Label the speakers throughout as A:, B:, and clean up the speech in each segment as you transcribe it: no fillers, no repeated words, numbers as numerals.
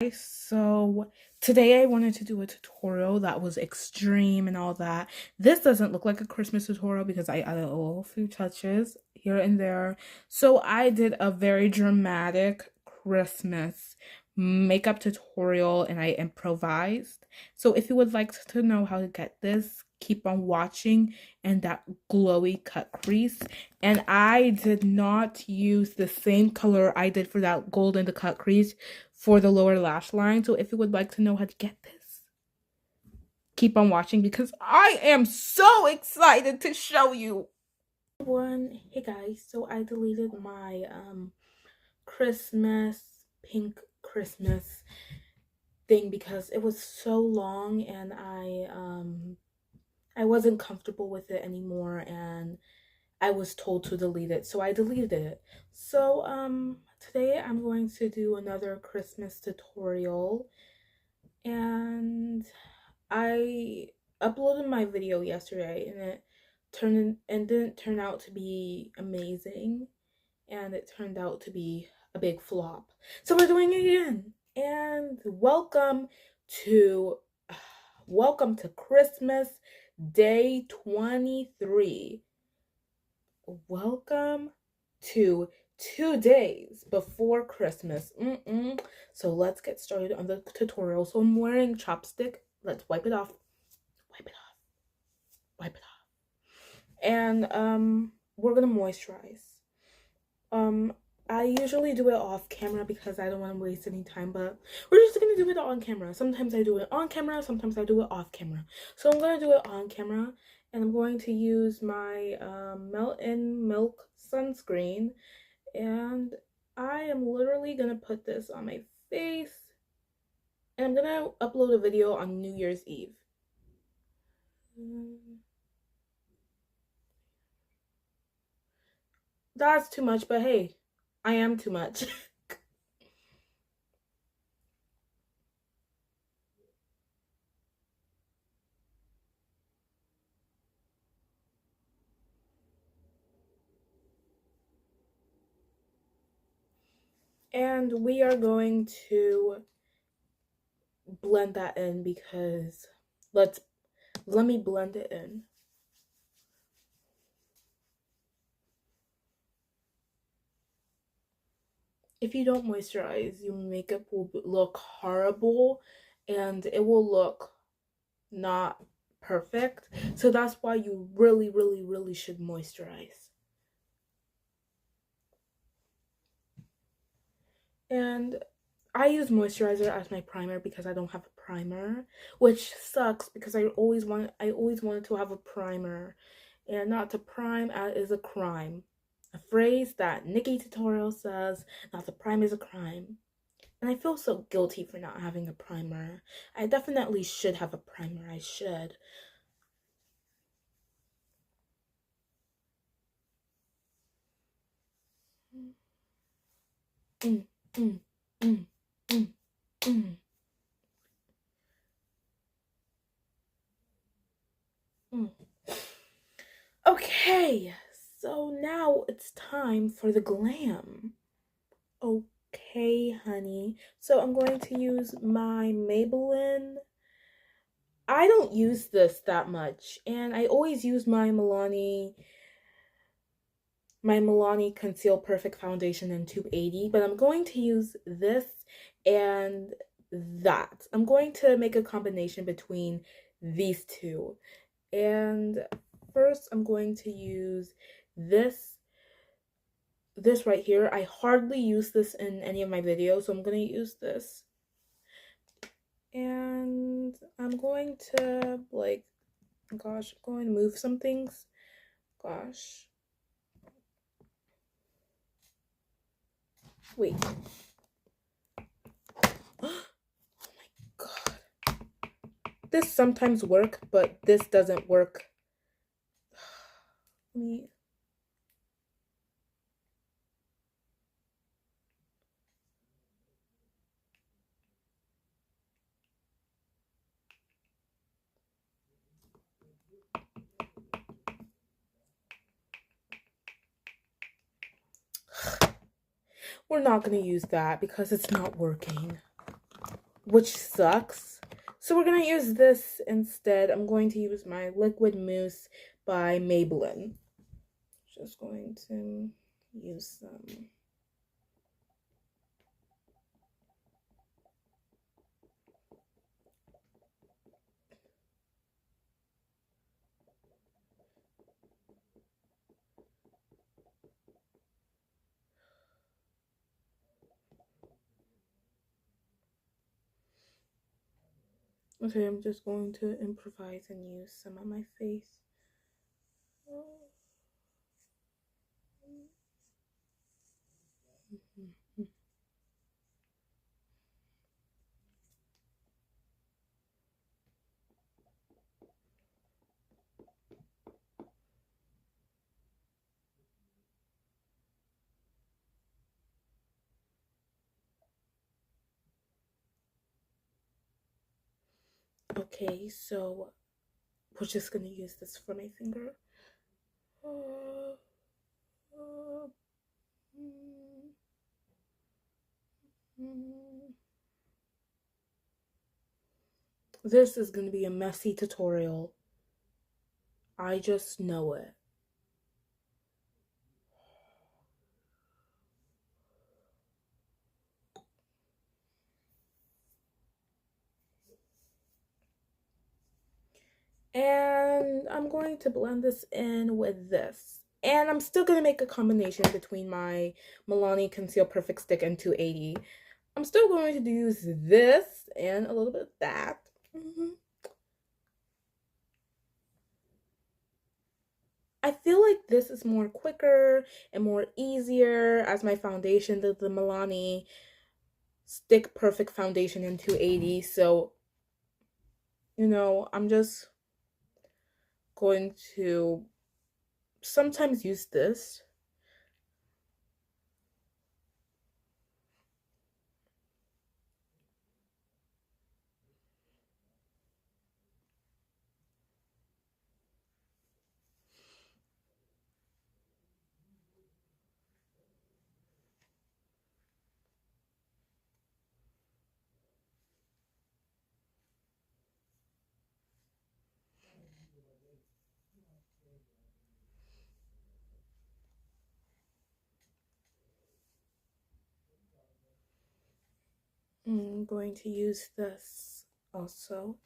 A: So today I wanted to do a tutorial that was extreme and all that. This doesn't look like a Christmas tutorial because I added a little few touches here and there. So I did a very dramatic Christmas makeup tutorial and I improvised. So if you would like to know how to get this, keep on watching and that glowy cut crease. And I did not use the same color I did for that gold in the cut crease for the lower lash line. So if you would like to know how to get this, keep on watching because I am so excited to show you. Hey guys, so I deleted my Christmas pink Christmas thing because it was so long and I wasn't comfortable with it anymore and I was told to delete it, so I deleted it. So today I'm going to do another Christmas tutorial, and I uploaded my video yesterday and it didn't turn out to be amazing, and it turned out to be a big flop. So we're doing it again. And to welcome to Christmas Day 23. Welcome to 2 days before Christmas. So let's get started on the tutorial. So I'm wearing chopstick. Let's wipe it off. Wipe it off. Wipe it off. And we're gonna moisturize. I usually do it off camera because I don't want to waste any time, but we're just gonna do it on camera. Sometimes I do it on camera, sometimes I do it off camera. So I'm gonna do it on camera. And I'm going to use my Melt-In Milk sunscreen, and I am literally gonna put this on my face, and I'm gonna upload a video on New Year's Eve. That's too much, but hey, I am too much. And we are going to blend that in because let me blend it in. If you don't moisturize, your makeup will look horrible and it will look not perfect. So that's why you really should moisturize. And I use moisturizer as my primer because I don't have a primer, which sucks because I always wanted to have a primer, and not to prime is a crime. A phrase that Nikki Tutorial says, not to prime is a crime. And I feel so guilty for not having a primer. I definitely should have a primer. I should. Okay, so now it's time for the glam. Okay, honey. So I'm going to use my Maybelline. I don't use this that much, and I always use my Milani Conceal Perfect Foundation in 280, but I'm going to use this and that. I'm going to make a combination between these two. And first I'm going to use this right here. I hardly use this in any of my videos, so I'm going to use this. And I'm going to, like, gosh, I'm going to move some things. Gosh. Wait. Oh my god. This sometimes works, but this doesn't work. Let me... We're not going to use that because it's not working. which sucks. So we're gonna use this instead. I'm going to use my liquid mousse by Maybelline. Just going to use some. Okay, I'm just going to improvise and use some on my face. Okay, so we're just gonna use this for my finger. This is gonna be a messy tutorial. I just know it. And I'm going to blend this in with this. And I'm still going to make a combination between my Milani Conceal Perfect Stick and 280. I'm still going to use this and a little bit of that. I feel like this is more quicker and more easier as my foundation than the Milani Stick Perfect Foundation in 280. So, you know, I'm just going to sometimes use this. I'm going to use this also.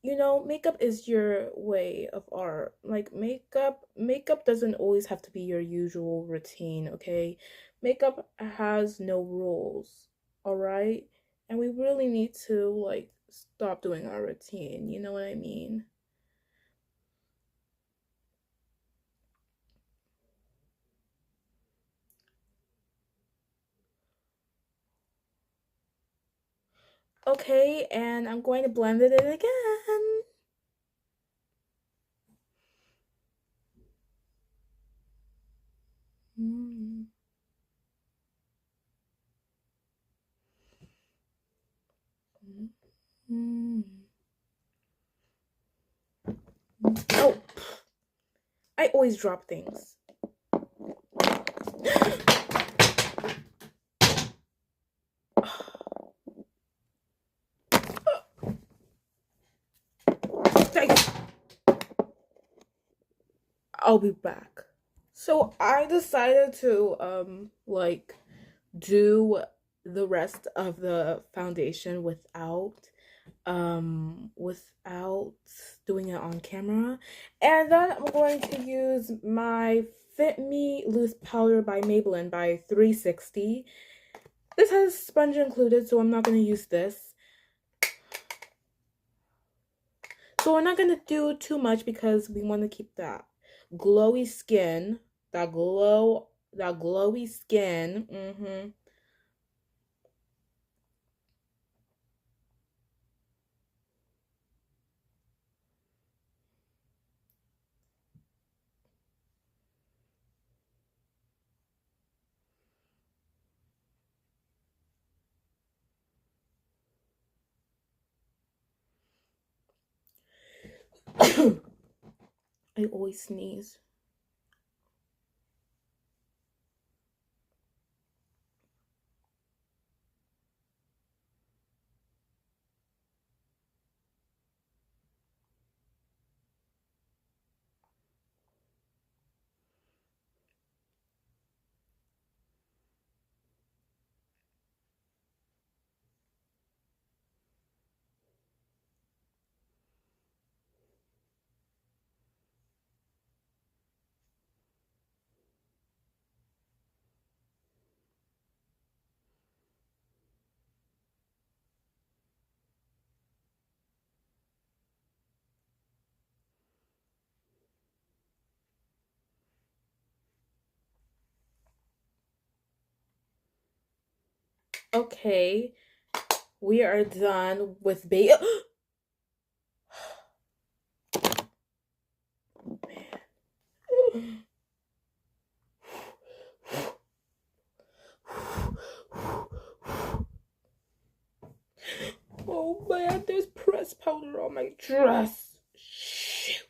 A: You know, makeup is your way of art. Like makeup doesn't always have to be your usual routine, okay? Makeup has no rules, all right? And we really need to like stop doing our routine, you know what I mean? Okay, and I'm going to blend it in again. Mm. Mm. Oh, I always drop things. I'll be back. So I decided to like do the rest of the foundation without doing it on camera. And then I'm going to use my Fit Me Loose Powder by Maybelline by 360. This has sponge included, so I'm not going to use this. So we're not going to do too much because we want to keep that glowy skin, that glowy skin. I always sneeze. Okay, we are done with base. Oh man, there's pressed powder on my dress. Shoot.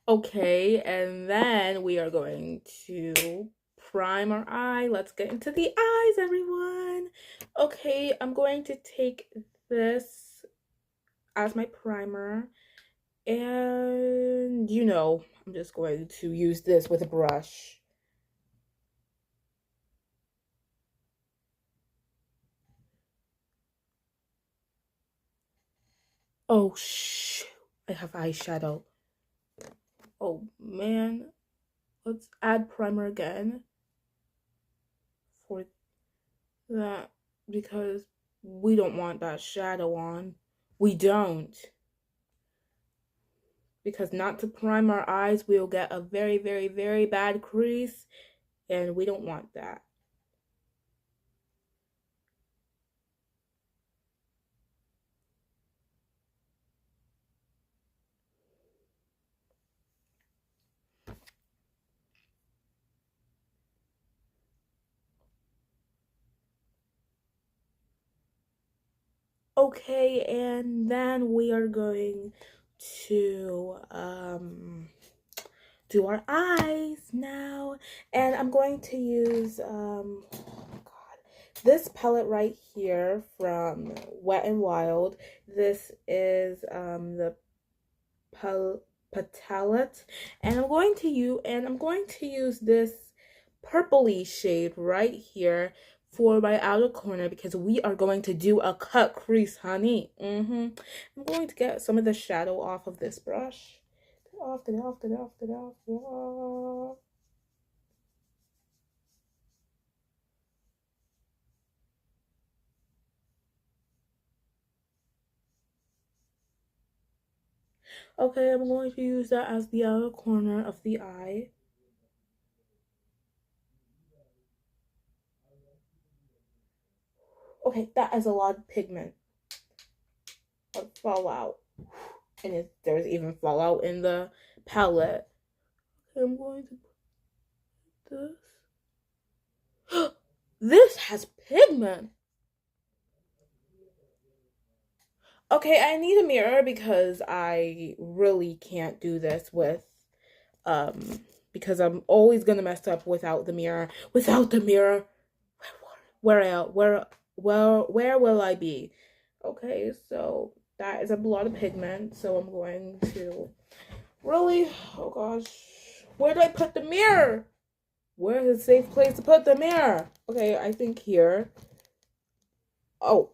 A: Okay, and then we are going to prime our eye. Let's get into the eyes, everyone. Okay, I'm going to take this as my primer. And, you know, I'm just going to use this with a brush. Oh, shoot. I have eyeshadow. Oh, man. Let's add primer again for that because we don't want that shadow on. We don't. Because not to prime our eyes, we'll get a very, very, very bad crease, and we don't want that. Okay, and then we are going to do our eyes now, and I'm going to use oh God, this palette right here from Wet n Wild. This is the palette, and I'm going to use this purpley shade right here for my outer corner because we are going to do a cut crease, honey. I'm going to get some of the shadow off of this brush. Get off. Okay, I'm going to use that as the outer corner of the eye. Okay, that is a lot of pigment. Fallout. And there's even fallout in the palette. Okay, I'm going to put this. This has pigment. Okay, I need a mirror because I really can't do this with because I'm always gonna mess up without the mirror. Without the mirror, where will I be? Okay, so that is a lot of pigment. So I'm going to really, oh gosh, where do I put the mirror? Where is a safe place to put the mirror? Okay, I think here. Oh,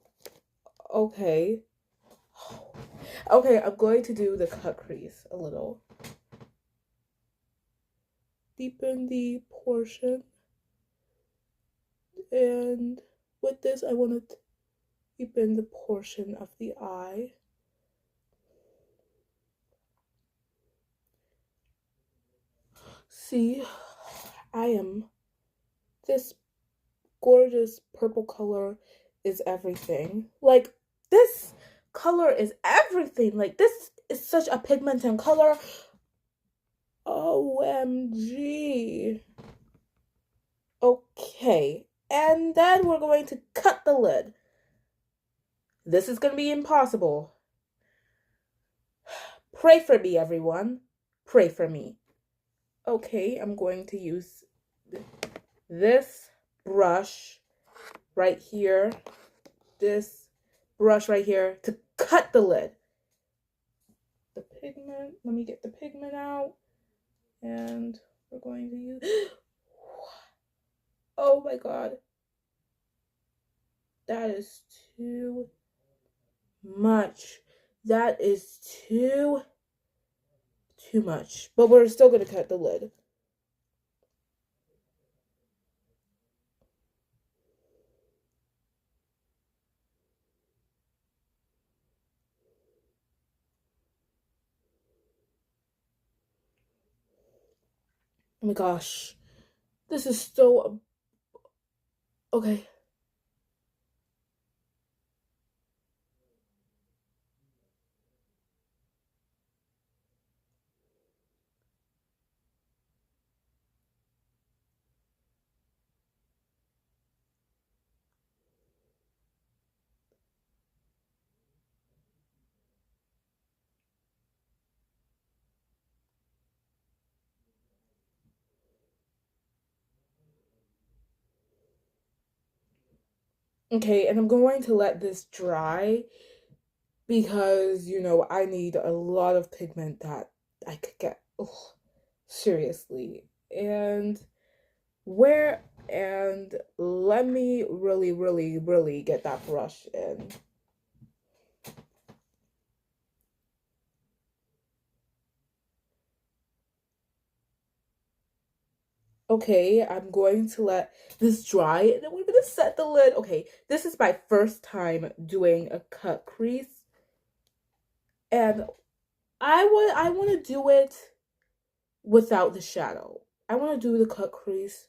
A: okay. Okay, I'm going to do the cut crease a little. Deepen the portion. And with this, I want to deepen the portion of the eye. See, this gorgeous purple color is everything. Like, this color is everything. Like, this is such a pigmented color. OMG. Okay, and then we're going to cut the lid. This is going to be impossible. Pray for me, everyone. Pray for me. Okay, I'm going to use this brush right here, this brush right here to cut the lid. The pigment, let me get the pigment out, and we're going to use, oh my god, that is too much. That is too much, but we're still going to cut the lid. Oh my gosh. This is so... Okay. Okay, and I'm going to let this dry because, you know, I need a lot of pigment that I could get. Ugh, seriously. Where and let me really, really, really get that brush in. Okay, I'm going to let this dry and then we're gonna set the lid. Okay, this is my first time doing a cut crease, and I want to do it without the shadow. I want to do the cut crease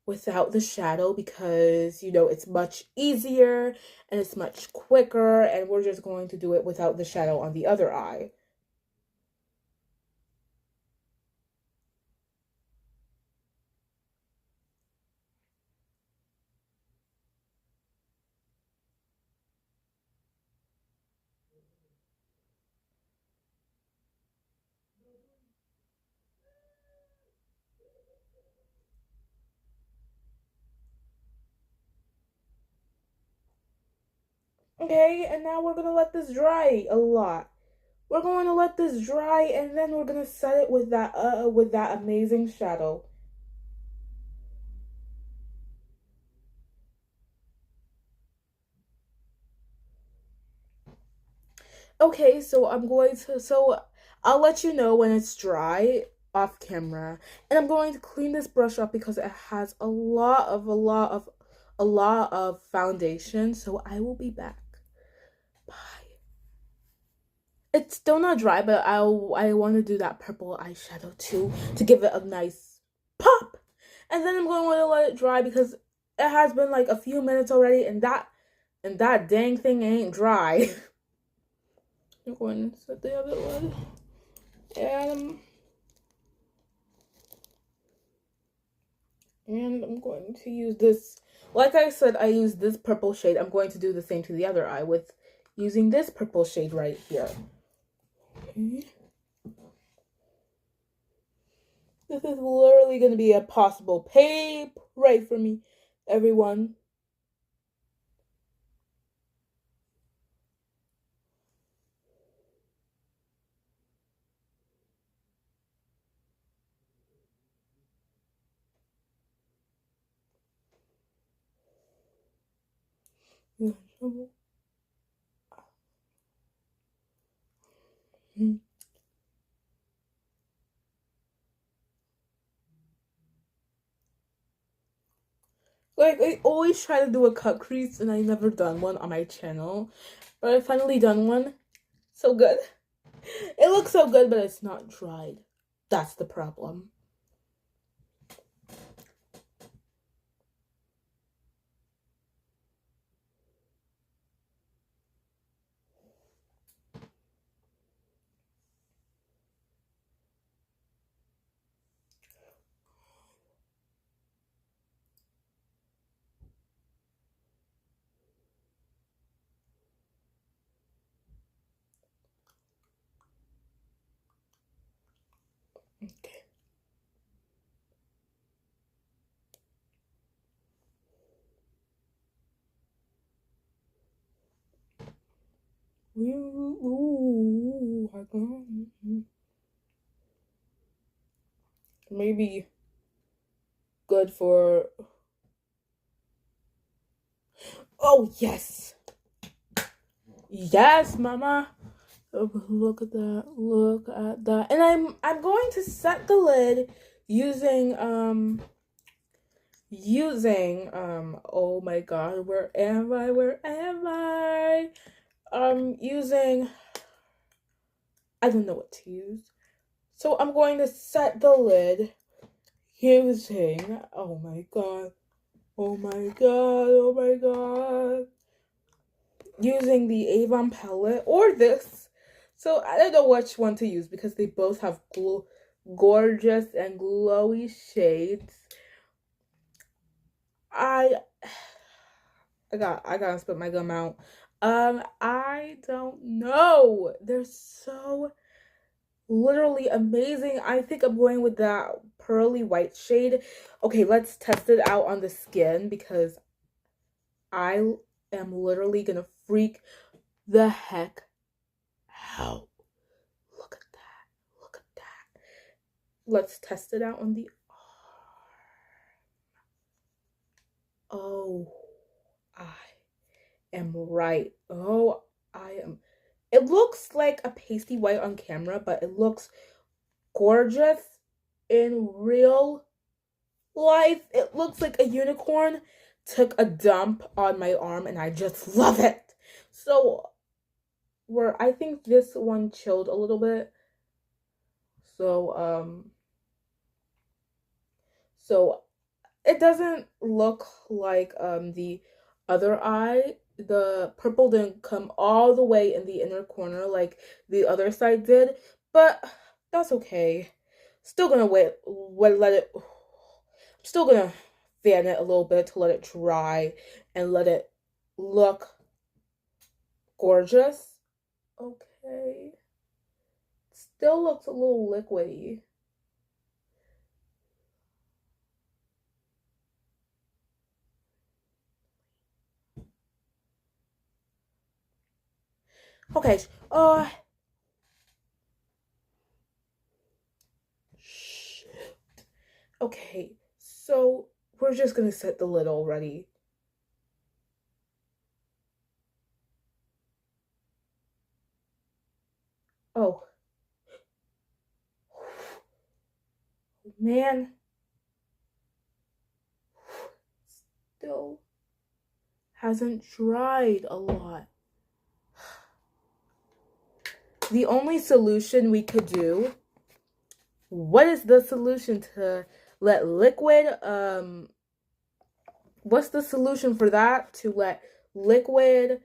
A: without the shadow because, you know, it's much easier and it's much quicker, and we're just going to do it without the shadow on the other eye. Okay, and now we're gonna let this dry a lot. We're going to let this dry and then we're gonna set it with that amazing shadow. Okay, so I'll let you know when it's dry off camera. And I'm going to clean this brush up because it has a lot of foundation. So I will be back. Bye. It's still not dry, but I want to do that purple eyeshadow too to give it a nice pop. And then I'm going to let it dry because it has been like a few minutes already, and that dang thing ain't dry. I'm going to set the other one, and I'm going to use this. Like I said, I use this purple shade. I'm going to do the same to the other eye with using this purple shade right here. Okay. This is literally going to be a possible pay right for me, everyone. Like, I always try to do a cut crease and I never done one on my channel. But I finally done one. So good. It looks so good, but it's not dried. That's the problem. Okay. Ooh, maybe good for... Oh, yes. Yes, mama. Oh, look at that. Look at that. And I'm going to set the lid using oh my god, where am I? Where am I? Using, I don't know what to use. So I'm going to set the lid using, oh my god, oh my god, oh my god, using the Avon palette or this. So I don't know which one to use because they both have gorgeous and glowy shades. I gotta spit my gum out. I don't know. They're so literally amazing. I think I'm going with that pearly white shade. Okay, let's test it out on the skin because I am literally gonna freak the heck out. Look at that. Look at that. Let's test it out on the arm. Oh, I am right. Oh, I am. It looks like a pasty white on camera, but it looks gorgeous in real life. It looks like a unicorn took a dump on my arm and I just love it. So I think this one chilled a little bit. So it doesn't look like the other eye. The purple didn't come all the way in the inner corner like the other side did, but that's okay. Still gonna let it. I'm still gonna fan it a little bit to let it dry and let it look gorgeous. Okay. Still looks a little liquidy. Okay, okay, so we're just gonna set the lid already. Oh. Man. Still hasn't dried a lot. The only solution we could do, what is the solution to let liquid, what's the solution for that? To let liquid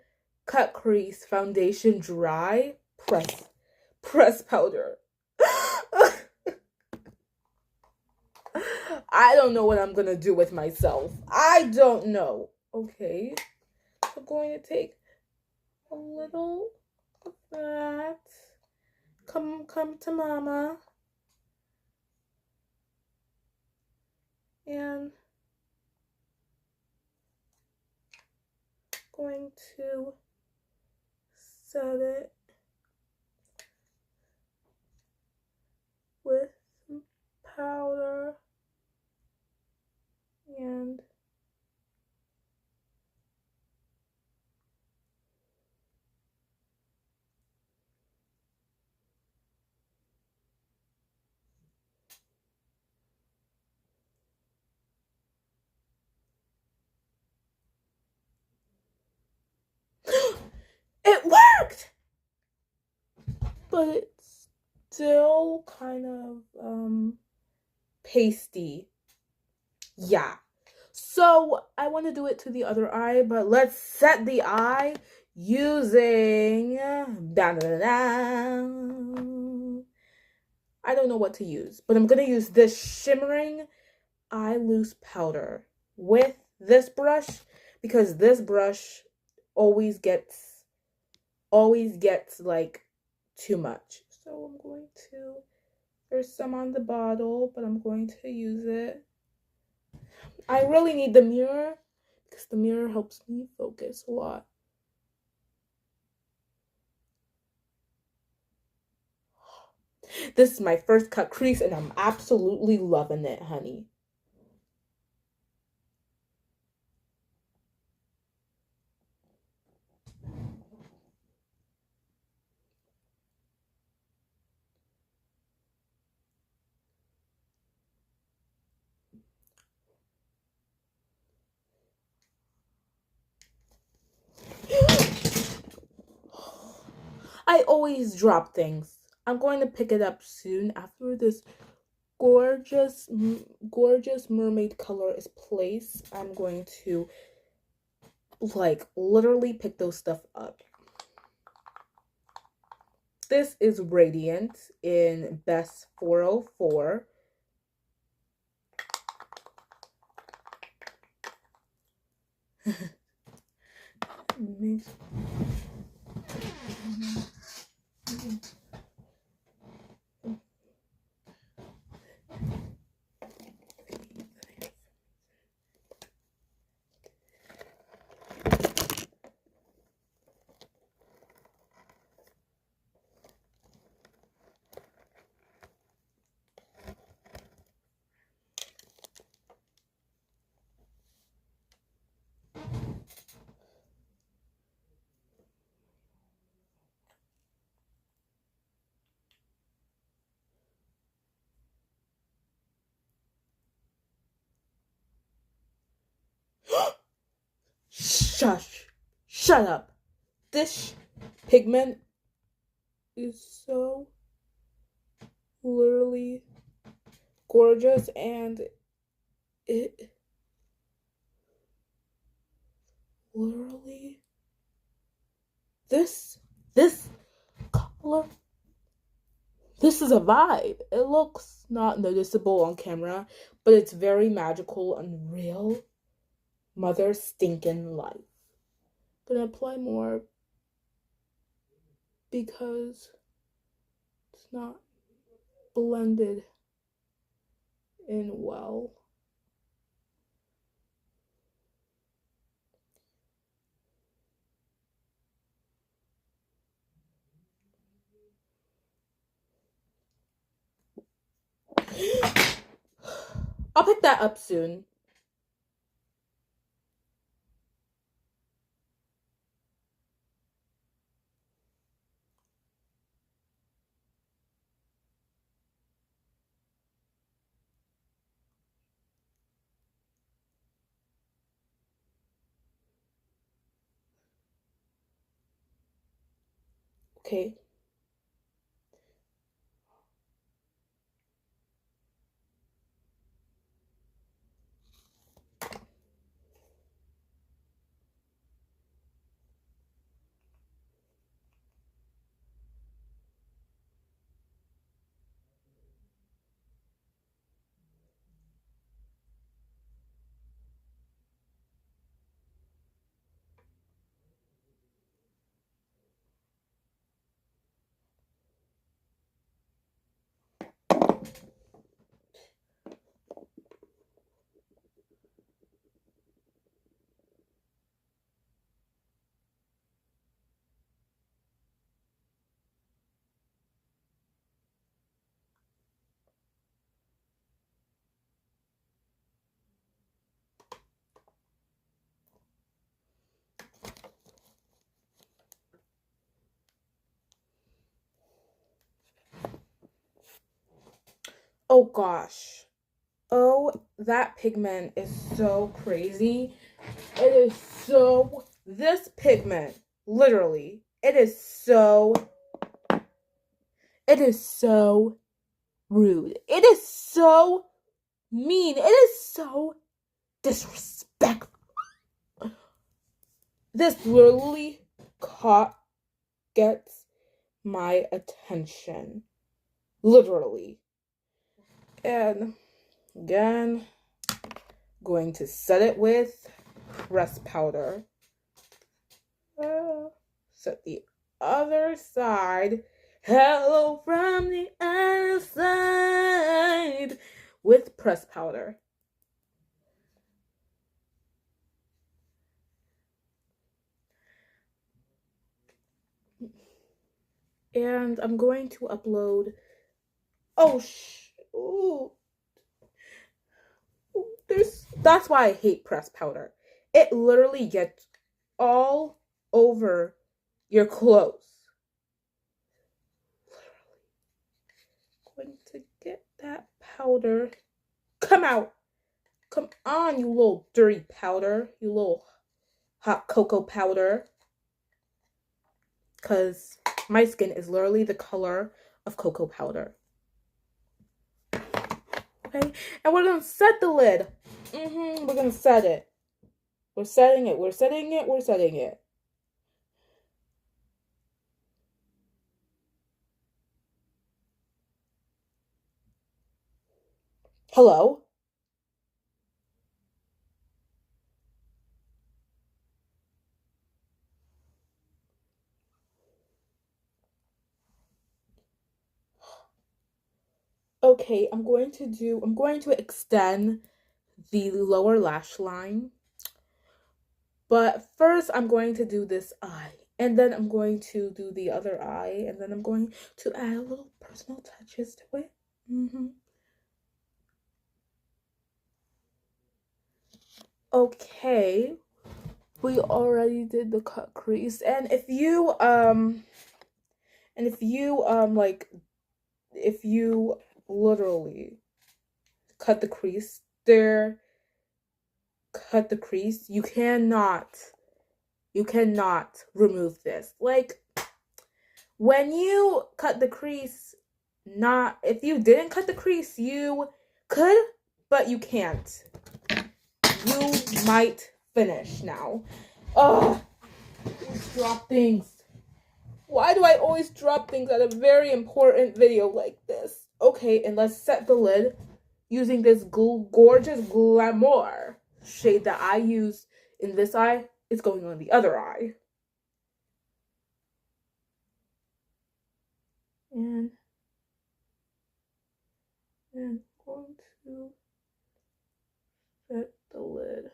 A: cut crease foundation dry? Press powder. I don't know what I'm gonna do with myself. I don't know. Okay, I'm going to take a little of that. Come to mama. And going to set it with some powder and it worked! But it's still kind of pasty. Yeah. So I want to do it to the other eye, but let's set the eye using I don't know what to use, but I'm gonna use this shimmering eye loose powder with this brush because this brush always gets like too much. So I'm going to, there's some on the bottle, but I'm going to use it. I really need the mirror because the mirror helps me focus a lot. This is my first cut crease and I'm absolutely loving it, honey. I always drop things. I'm going to pick it up soon after this gorgeous, gorgeous mermaid color is placed, I'm going to like literally pick those stuff up. This is Radiant in Best 404. Shush! Shut up! This pigment is so literally gorgeous, and it literally this color, this is a vibe. It looks not noticeable on camera, but it's very magical and real. Mother stinking life. Gonna apply more because it's not blended in well. I'll pick that up soon. Okay. Oh gosh. Oh, that pigment is so crazy. It is so, this pigment, literally, it is so rude. It is so mean. It is so disrespectful. This literally gets my attention. Literally. And again, going to set it with pressed powder. Set the other side. Hello from the other side with pressed powder. And I'm going to upload. Ooh. That's why I hate pressed powder. It literally gets all over your clothes. Literally. Going to get that powder. Come out. Come on, you little dirty powder. You little hot cocoa powder. Because my skin is literally the color of cocoa powder. okay? And we're gonna set the lid. We're gonna set it. We're setting it. We're setting it. We're setting it. Hello? Okay, I'm going to extend the lower lash line. But first I'm going to do this eye. And then I'm going to do the other eye. And then I'm going to add a little personal touches to it. Okay. We already did the cut crease. And if you literally cut the crease there, cut the crease, you cannot remove this. Like, when you cut the crease, if you didn't cut the crease, you could, but you can't. You might finish now. Ugh, always drop things. Why do I always drop things at a very important video like this? Okay, and let's set the lid using this gorgeous Glamour shade that I use in this eye. It's going on the other eye. And I'm going to set the lid.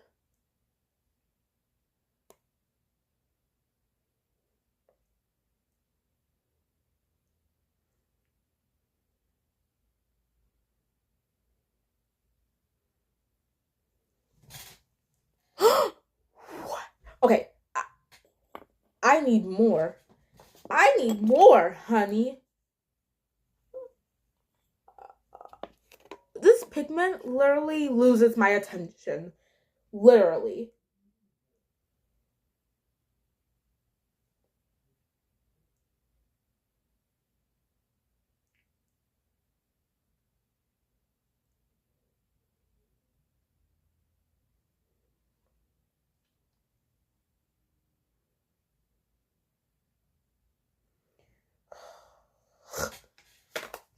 A: Okay, I need more. I need more, honey. This pigment literally loses my attention. Literally.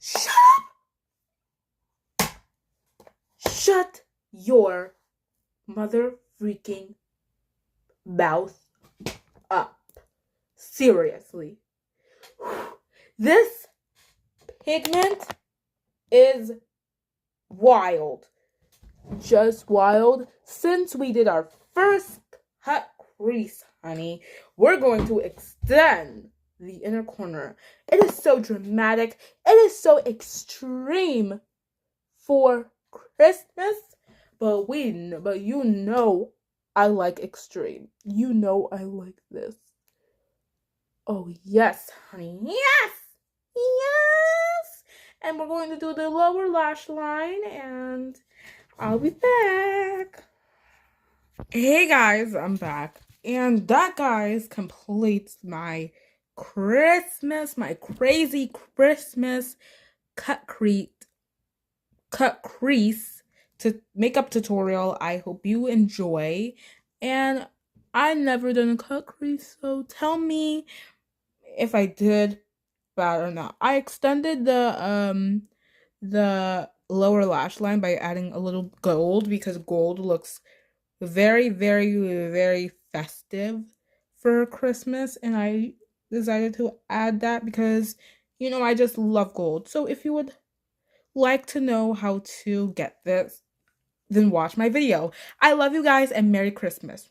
A: Shut up! Shut your mother freaking mouth up. Seriously. This pigment is wild. Just wild. Since we did our first cut crease, honey, we're going to extend the inner corner. It is so dramatic. It is so extreme for Christmas. But you know I like extreme. You know I like this. Oh, yes, honey. Yes! Yes! And we're going to do the lower lash line, and I'll be back. Hey, guys, I'm back. And that, guys, completes my crazy Christmas cut crease to makeup tutorial. I hope you enjoy. And I never done a cut crease, so tell me if I did bad or not. I extended the lower lash line by adding a little gold because gold looks very, very, very festive for Christmas, and I decided to add that because, you know, I just love gold. So if you would like to know how to get this, then watch my video. I love you guys, and Merry Christmas.